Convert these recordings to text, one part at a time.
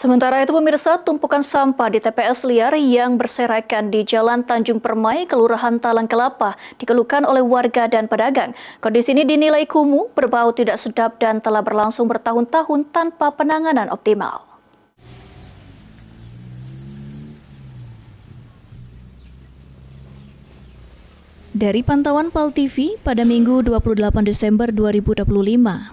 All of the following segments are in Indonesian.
Sementara itu pemirsa, tumpukan sampah di TPS liar yang berserakan di Jalan Tanjung Permai, Kelurahan Talang Kelapa, dikeluhkan oleh warga dan pedagang. Kondisi ini dinilai kumuh, berbau tidak sedap dan telah berlangsung bertahun-tahun tanpa penanganan optimal. Dari pantauan PAL TV, pada Minggu 28 Desember 2025,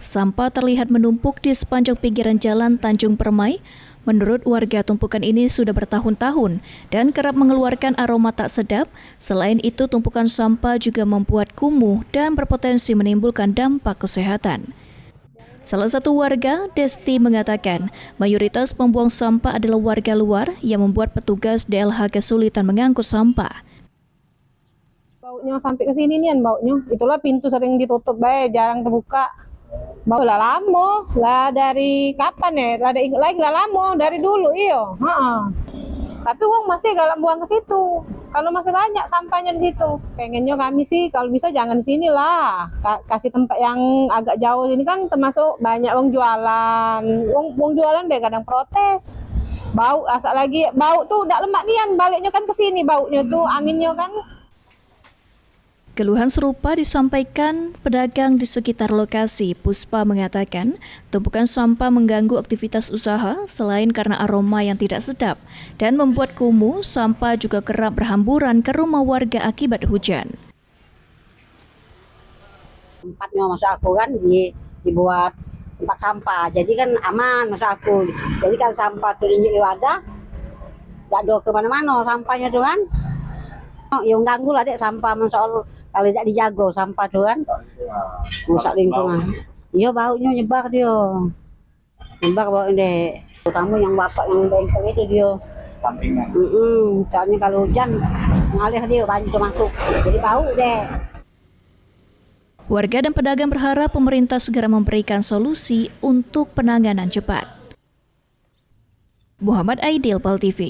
sampah terlihat menumpuk di sepanjang pinggiran Jalan Tanjung Permai. Menurut warga, tumpukan ini sudah bertahun-tahun dan kerap mengeluarkan aroma tak sedap. Selain itu, tumpukan sampah juga membuat kumuh dan berpotensi menimbulkan dampak kesehatan. Salah satu warga, Desti, mengatakan mayoritas pembuang sampah adalah warga luar yang membuat petugas DLH kesulitan mengangkut sampah. Baunya sampai ke sini nih baunya. Itulah pintu sering ditutup baik, jarang terbuka. Bau lah lama, lah dari kapan ya? Lah ada ingat lagi lah lama dari dulu iyo. Tapi uang masih galak buang ke situ. Kalau masih banyak sampahnya di situ. Pengennya kami sih kalau bisa jangan di sini lah. Kasih tempat yang agak jauh ini kan termasuk banyak uang jualan. Uang jualan deh kadang protes. Bau asal lagi bau tuh udah lemak nian baliknya kan ke sini baunya tuh anginnya kan. Keluhan serupa disampaikan pedagang di sekitar lokasi. Puspa mengatakan tumpukan sampah mengganggu aktivitas usaha selain karena aroma yang tidak sedap dan membuat kumuh. Sampah juga kerap berhamburan ke rumah warga akibat hujan. Tempatnya maksud aku kan dibuat tempat sampah, jadi kan aman maksud aku. Jadi kalau sampah tuh di wadah, tidak ada kemana-mana sampahnya tuh kan. Yang ganggu lah dek sampah soal kalau tidak dijaga sampah tuh kan rusak lingkungan. Iya baunya nyebar dia, nyebar bau dek. Terutama yang bapak yang bengkel itu dia. Soalnya kalau hujan mengalir dia banyak masuk, jadi bau deh. Warga dan pedagang berharap pemerintah segera memberikan solusi untuk penanganan cepat. Muhammad Aidil, PAL TV.